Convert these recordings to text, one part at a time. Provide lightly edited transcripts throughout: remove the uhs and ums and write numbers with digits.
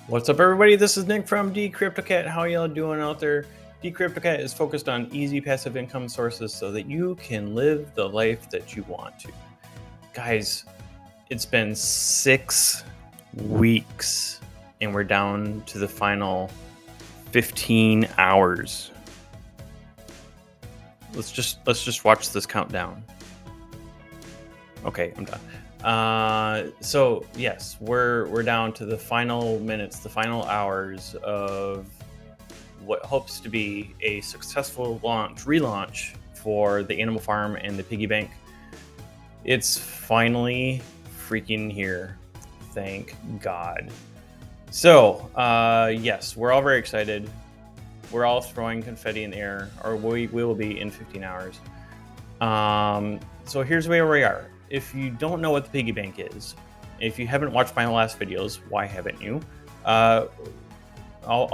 What's up, everybody? This is Nick from DCryptoCat. How y'all doing out there? DCryptoCat is focused on easy passive income sources so that you can live the life that you want to. Guys, it's been 6 weeks and we're down to the final 15 hours. Let's just watch this countdown. Okay, I'm done. So yes, we're down to the final minutes, the final hours of what hopes to be a successful relaunch for the Animal Farm and the piggy bank. It's finally freaking here. Thank God. So yes, we're all very excited. We're all throwing confetti in the air, or we will be in 15 hours. So here's where we are. If you don't know what the piggy bank is, if you haven't watched my last videos, why haven't you? I'll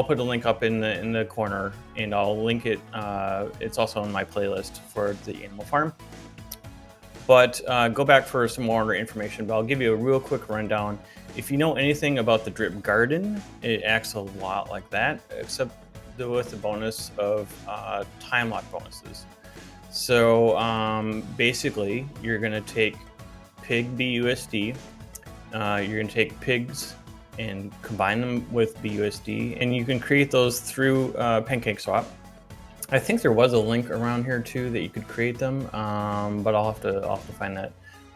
put a link up in the corner, and I'll link it. It's also in my playlist for the Animal Farm. But go back for some more information, but I'll give you a real quick rundown. If you know anything about the drip garden, it acts a lot like that, except with the bonus of time lock bonuses. So basically, you're going to take pig BUSD, you're going to take pigs and combine them with BUSD, and you can create those through PancakeSwap. I think there was a link around here too that you could create them, but I'll have to find that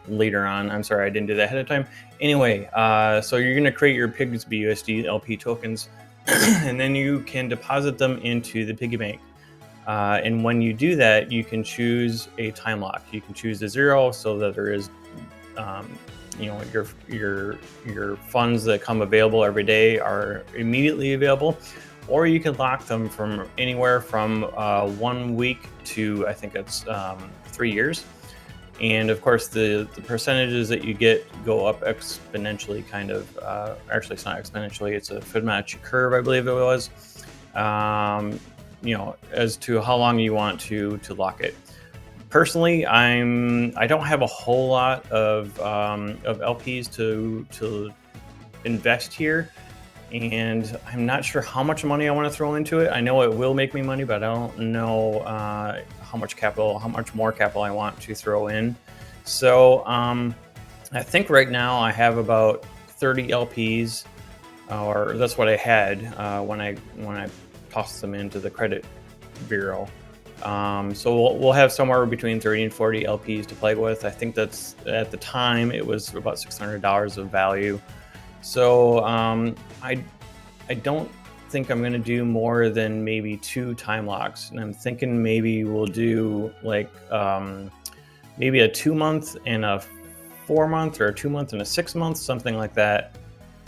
later on. I'm sorry I didn't do that ahead of time. Anyway, so you're going to create your pigs BUSD LP tokens, and then you can deposit them into the piggy bank. And when you do that, you can choose a time lock. You can choose a 0 so that there is, your funds that come available every day are immediately available, or you can lock them from anywhere from 1 week to, I think it's 3 years. And of course, the percentages that you get go up exponentially, kind of. Actually, it's not exponentially; it's a Fibonacci curve, I believe it was. As to how long you want to lock it. Personally, I don't have a whole lot of LPs to invest here, and I'm not sure how much money I want to throw into it. I know it will make me money, but I don't know how much more capital I want to throw in. So I think right now I have about 30 LPs, or that's what I had when I toss them into the credit bureau. So we'll have somewhere between 30 and 40 LPs to play with. I think that's, at the time, it was about $600 of value. So I don't think I'm going to do more than maybe 2 time locks. And I'm thinking maybe we'll do like maybe a 2-month and a 4-month, or a 2-month and a 6-month, something like that.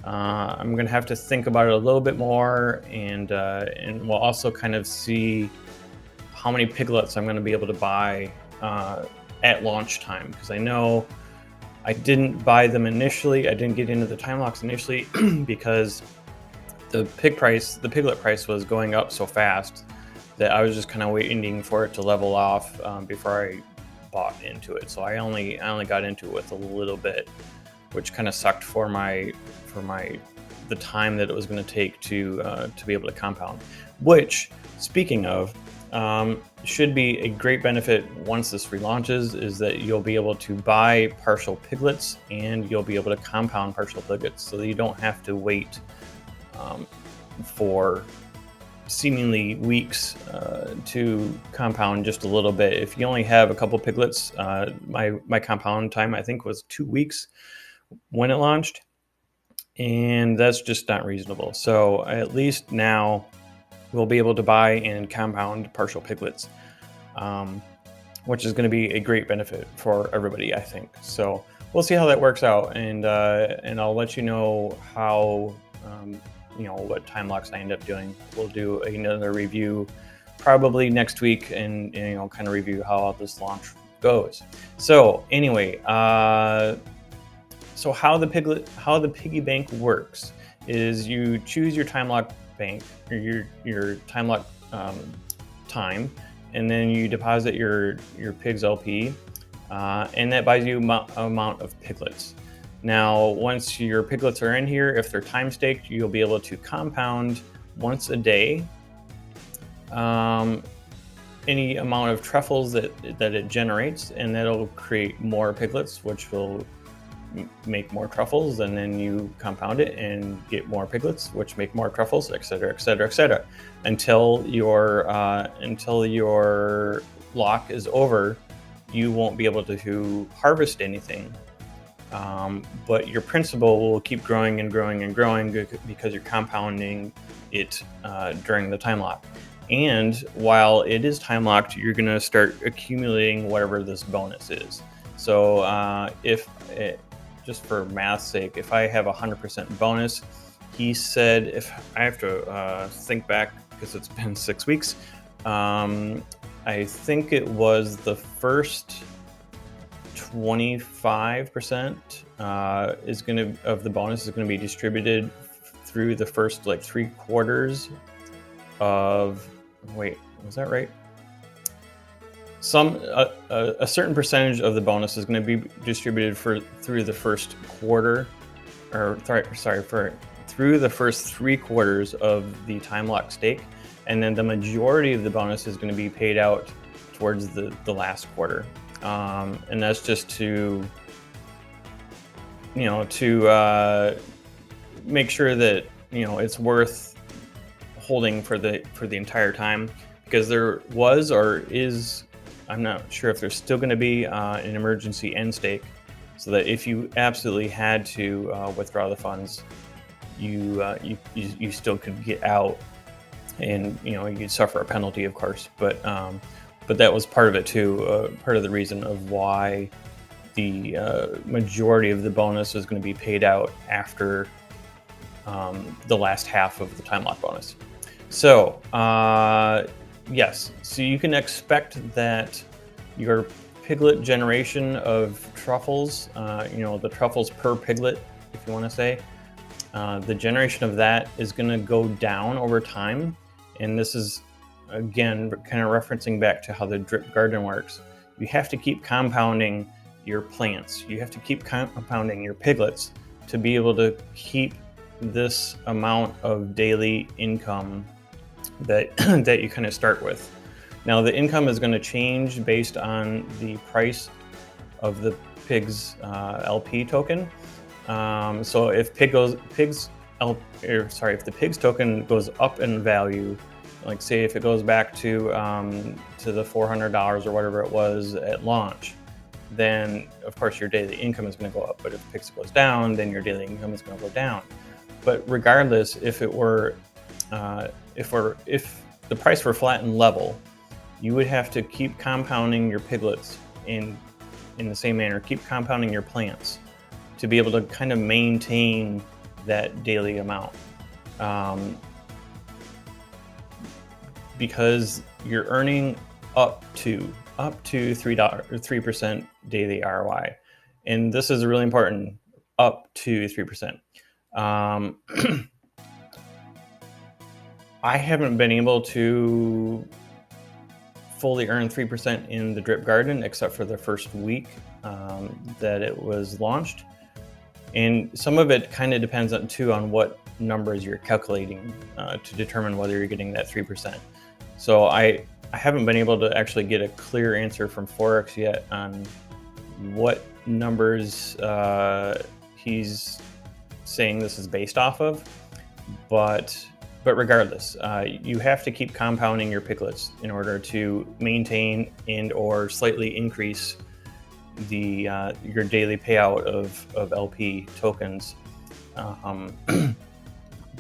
I'm going to have to think about it a little bit more, and we'll also kind of see how many piglets I'm going to be able to buy at launch time, because I know I didn't buy them initially. I didn't get into the time locks initially because the piglet price was going up so fast that I was just kind of waiting for it to level off before I bought into it. So I only got into it with a little bit, which kind of sucked for the time that it was going to take to be able to compound. Which, speaking of, should be a great benefit once this relaunches, is that you'll be able to buy partial piglets and you'll be able to compound partial piglets, so that you don't have to wait for seemingly weeks to compound just a little bit. If you only have a couple piglets, my compound time I think was 2 weeks when it launched, and that's just not reasonable. So at least now we'll be able to buy and compound partial piglets, which is going to be a great benefit for everybody, I think. So we'll see how that works out, and I'll let you know how what time locks I end up doing. We'll do another review probably next week, and kind of review how this launch goes. So anyway, so how the piggy bank works is you choose your time lock bank, or your time lock time, and then you deposit your pigs LP, and that buys you amount of piglets. Now, once your piglets are in here, if they're time staked, you'll be able to compound once a day any amount of truffles that it generates, and that'll create more piglets, which will make more truffles, and then you compound it and get more piglets, which make more truffles, etc., etc., etc., until your lock is over. You won't be able to harvest anything, but your principal will keep growing and growing and growing because you're compounding it during the time lock. And while it is time locked, you're going to start accumulating whatever this bonus is. So just for math's sake, if I have 100% bonus, he said, if I have to think back because it's been 6 weeks, I think it was the first 25% of the bonus is going to be distributed through the first 3 quarters of. Wait, was that right? A certain percentage of the bonus is going to be distributed through the first quarter, or through the first 3 quarters of the time lock stake, and then the majority of the bonus is going to be paid out towards the last quarter, and that's just to make sure that it's worth holding for the entire time, because there was, or is, I'm not sure if there's still going to be an emergency end stake, so that if you absolutely had to withdraw the funds, you still could get out, and you'd suffer a penalty, of course, but that was part of it too. Part of the reason of why the majority of the bonus is going to be paid out after the last half of the time lock bonus. So yes, so you can expect that your piglet generation of truffles, the truffles per piglet, if you want to say, the generation of that is going to go down over time. And this is, again, kind of referencing back to how the drip garden works. You have to keep compounding your plants. You have to keep compounding your piglets to be able to keep this amount of daily income that that you kind of start with. Now, the income is going to change based on the price of the pigs LP token. So if if the pigs token goes up in value, like say if it goes back to the $400 or whatever it was at launch, then of course your daily income is going to go up. But if pigs goes down, then your daily income is going to go down. But regardless, if the price were flat and level, you would have to keep compounding your piglets in the same manner, keep compounding your plants to be able to kind of maintain that daily amount, because you're earning up to 3% daily ROI, and this is really important. Up to 3%. I haven't been able to fully earn 3% in the drip garden except for the first week that it was launched. And some of it kind of depends on what numbers you're calculating to determine whether you're getting that 3%. So I haven't been able to actually get a clear answer from Forex yet on what numbers he's saying this is based off of, but regardless, you have to keep compounding your piglets in order to maintain and or slightly increase your daily payout of LP tokens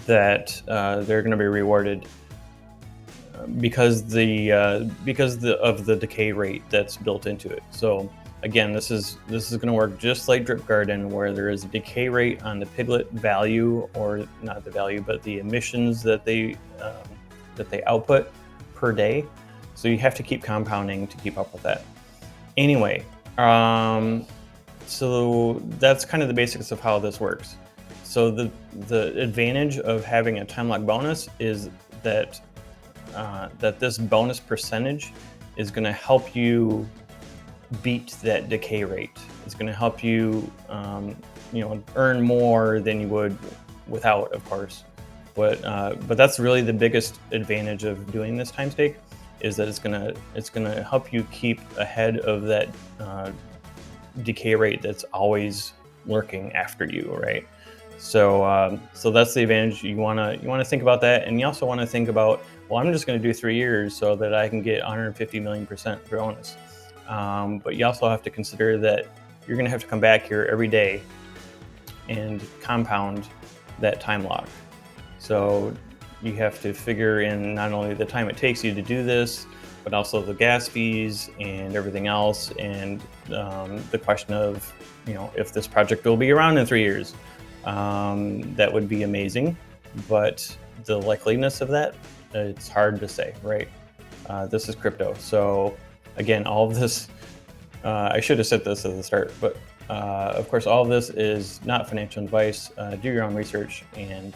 that they're going to be rewarded because of the decay rate that's built into it. So again, this is going to work just like Drip Garden, where there is a decay rate on the piglet value, or not the value, but the emissions that they output per day. So you have to keep compounding to keep up with that. Anyway, so that's kind of the basics of how this works. So the advantage of having a time lock bonus is that that this bonus percentage is going to help you beat that decay rate. It's going to help you, earn more than you would without, of course. But that's really the biggest advantage of doing this time stake, is that it's gonna help you keep ahead of that decay rate that's always lurking after you, right? So that's the advantage. You wanna think about that, and you also want to think about, well, I'm just going to do 3 years so that I can get 150 million% bonus. But you also have to consider that you're going to have to come back here every day and compound that time lock. So you have to figure in not only the time it takes you to do this, but also the gas fees and everything else, and the question of, if this project will be around in 3 years. That would be amazing, but the likeliness of that, it's hard to say, right? This is crypto. So again, all of this, I should have said this at the start, but of course, all of this is not financial advice. Do your own research and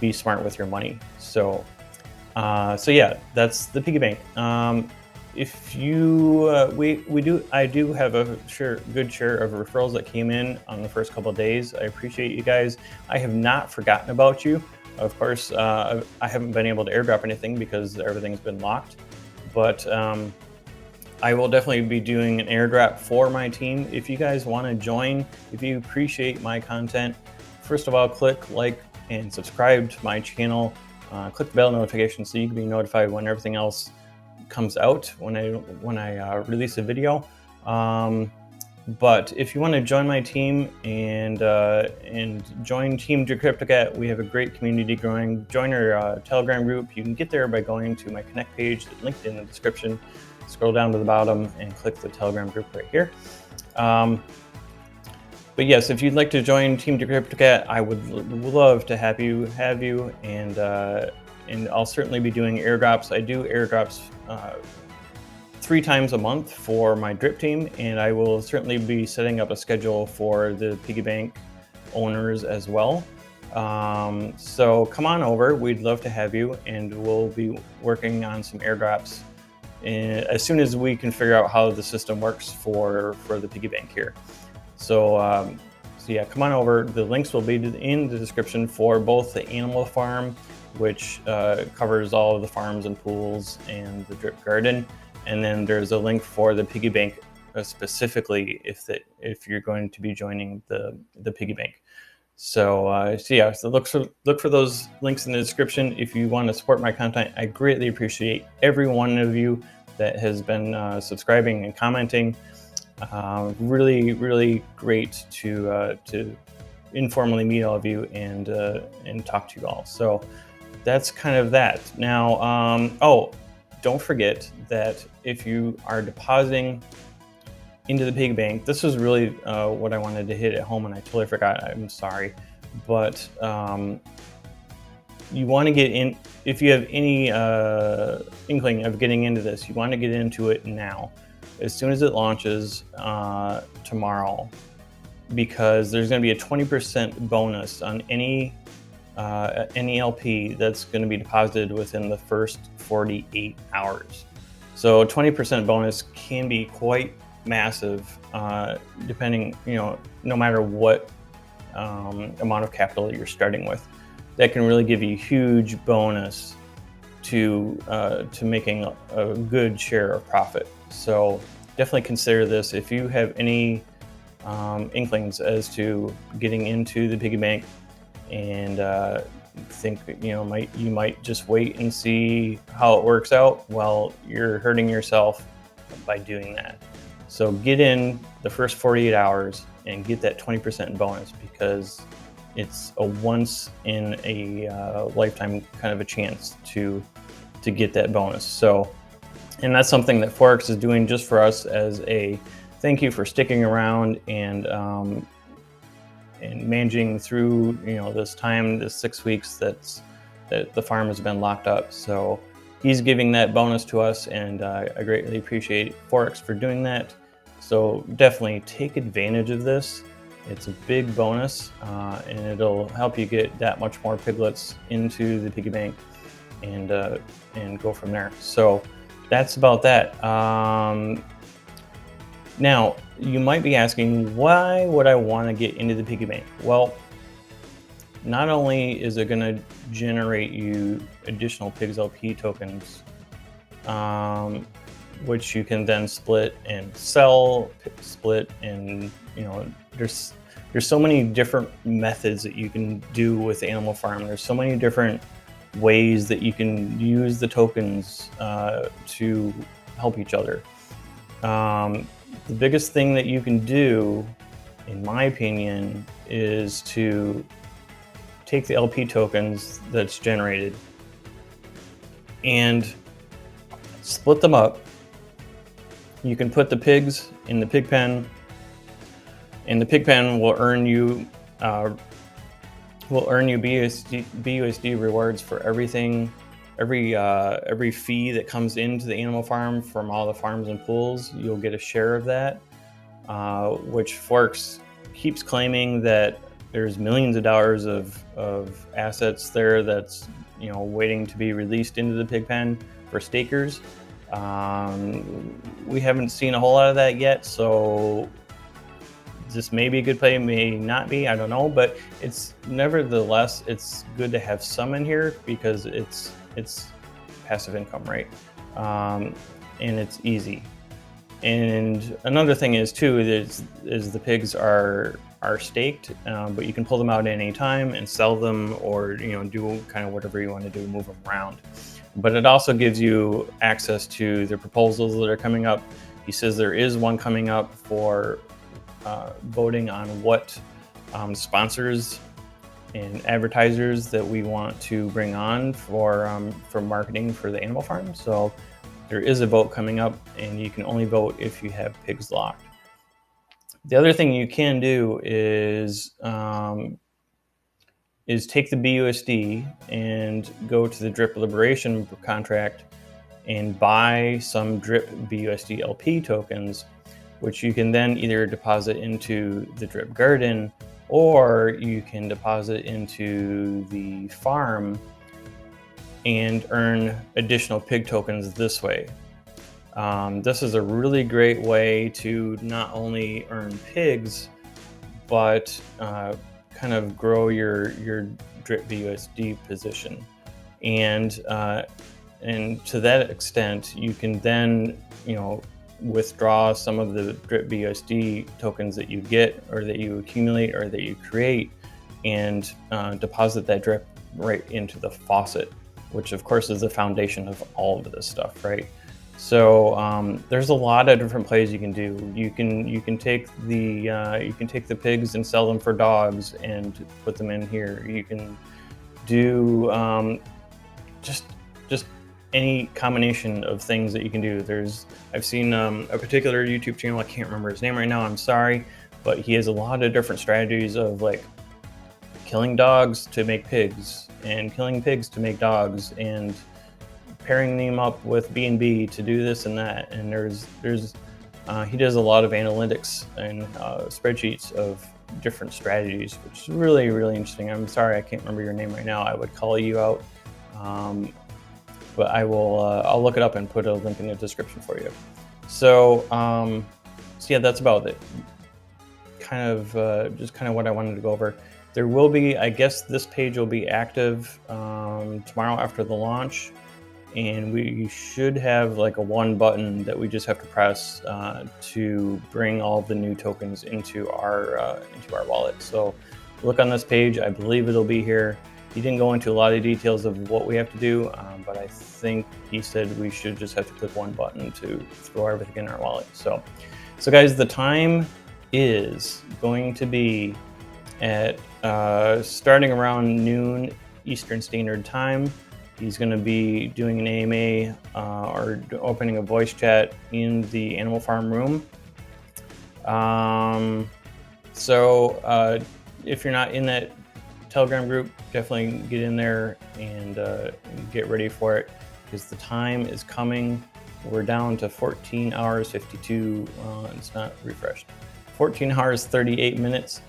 be smart with your money. So yeah, that's the piggy bank. If you, I do have a good share of referrals that came in on the first couple of days. I appreciate you guys. I have not forgotten about you. Of course, I haven't been able to airdrop anything because everything's been locked, but I will definitely be doing an airdrop for my team. If you guys want to join, if you appreciate my content, first of all, click like and subscribe to my channel. Click the bell notification so you can be notified when everything else comes out, when I release a video. But if you want to join my team and join Team Decryptocat, we have a great community growing. Join our Telegram group. You can get there by going to my Connect page, linked in the description. Scroll down to the bottom and click the Telegram group right here. But yes, if you'd like to join Team Decryptocat, I would love to have you, and I'll certainly be doing airdrops. I do airdrops 3 times a month for my drip team, and I will certainly be setting up a schedule for the piggy bank owners as well. So come on over, we'd love to have you, and we'll be working on some airdrops as soon as we can figure out how the system works for the piggy bank here. So yeah, come on over. The links will be in the description for both the Animal Farm, which covers all of the farms and pools and the drip garden. And then there's a link for the piggy bank specifically if you're going to be joining the piggy bank. So yeah, so look for those links in the description if you want to support my content. I greatly appreciate every one of you that has been subscribing and commenting. Really, really great to informally meet all of you and talk to you all. So that's kind of that. Now, don't forget that if you are depositing into the piggy bank, this was really what I wanted to hit at home, and I totally forgot. I'm sorry, but you want to get in. If you have any inkling of getting into this, you want to get into it now, as soon as it launches tomorrow, because there's going to be a 20% bonus on any LP that's going to be deposited within the first 48 hours. So 20% bonus can be quite massive, depending, no matter what amount of capital you're starting with. That can really give you a huge bonus to making a good share of profit. So definitely consider this if you have any inklings as to getting into the piggy bank, and think you might just wait and see how it works out. Well, you're hurting yourself by doing that. So get in the first 48 hours and get that 20% bonus, because it's a once in a lifetime kind of a chance to get that bonus. So, and that's something that Forex is doing just for us as a thank you for sticking around and managing through this time, this 6 weeks that the farm has been locked up. So he's giving that bonus to us, and I greatly appreciate Forex for doing that. So definitely take advantage of this. It's a big bonus, and it'll help you get that much more piglets into the piggy bank, and go from there. So that's about that. Now, you might be asking, why would I want to get into the piggy bank? Well, not only is it going to generate you additional Pigs LP tokens, which you can then split and sell, split, and there's so many different methods that you can do with Animal Farm. There's so many different ways that you can use the tokens to help each other. The biggest thing that you can do, in my opinion, is to take the LP tokens that's generated and split them up. You can put the pigs in the pig pen, and the pig pen will earn you BUSD rewards for everything, every fee that comes into the Animal Farm from all the farms and pools. You'll get a share of that, which Forex keeps claiming that there's millions of dollars of assets there that's waiting to be released into the pig pen for stakers. We haven't seen a whole lot of that yet, so this may be a good play, may not be, I don't know, but it's nevertheless, it's good to have some in here because it's passive income, right? And it's easy. And another thing is too, is the pigs are staked, but you can pull them out at any time and sell them, or do kind of whatever you want to do, move them around. But it also gives you access to the proposals that are coming up. He says there is one coming up for voting on what sponsors and advertisers that we want to bring on for marketing for the Animal Farm. So there is a vote coming up, and you can only vote if you have pigs locked. The other thing you can do is take the BUSD and go to the Drip Liberation contract and buy some Drip BUSD LP tokens, which you can then either deposit into the Drip Garden, or you can deposit into the farm and earn additional pig tokens this way. This is a really great way to not only earn pigs, but kind of grow your Drip BUSD position. And to that extent, you can then withdraw some of the Drip BUSD tokens that you get, or that you accumulate, or that you create, and deposit that drip right into the faucet, which of course is the foundation of all of this stuff, right? So there's a lot of different plays you can do. You can take the pigs and sell them for dogs and put them in here. You can do just any combination of things that you can do. I've seen a particular YouTube channel, I can't remember his name right now, I'm sorry, but he has a lot of different strategies of like killing dogs to make pigs, and killing pigs to make dogs, and pairing them up with B&B to do this and that. And he does a lot of analytics and spreadsheets of different strategies, which is really, really interesting. I'm sorry, I can't remember your name right now. I would call you out. But I will. I'll look it up and put a link in the description for you. So yeah, that's about it. Just kind of what I wanted to go over. There will be, I guess, this page will be active tomorrow after the launch, and we should have like a one button that we just have to press to bring all the new tokens into our wallet. So look on this page. I believe it'll be here. He didn't go into a lot of details of what we have to do, but I think he said we should just have to click one button to throw everything in our wallet. So guys, the time is going to be at starting around noon Eastern Standard Time. He's going to be doing an AMA or opening a voice chat in the Animal Farm room. So if you're not in that Telegram group, definitely get in there and get ready for it, because the time is coming. We're down to 14 hours 52, it's not refreshed, 14 hours 38 minutes,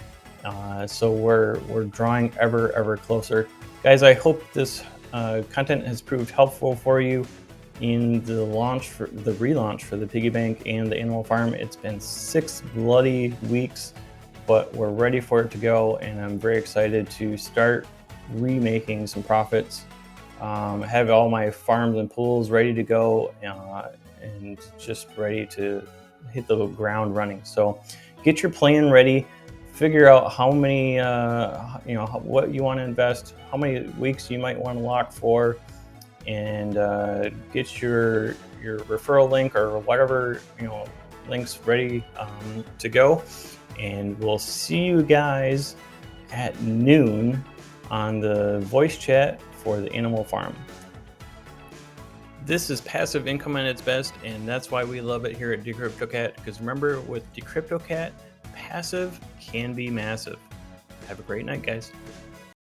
So we're drawing ever closer, guys. I hope this content has proved helpful for you in the relaunch for the piggy bank and the animal farm. It's been 6 bloody weeks, but we're ready for it to go, and I'm very excited to start remaking some profits. Have all my farms and pools ready to go, and just ready to hit the ground running. So get your plan ready, figure out how many what you want to invest, how many weeks you might want to lock for, and get your referral link or whatever links ready to go. And we'll see you guys at noon on the voice chat for the animal farm. This is passive income at its best, and that's why we love it here at DecryptoCat, because remember, with DecryptoCat, passive can be massive. Have a great night, guys.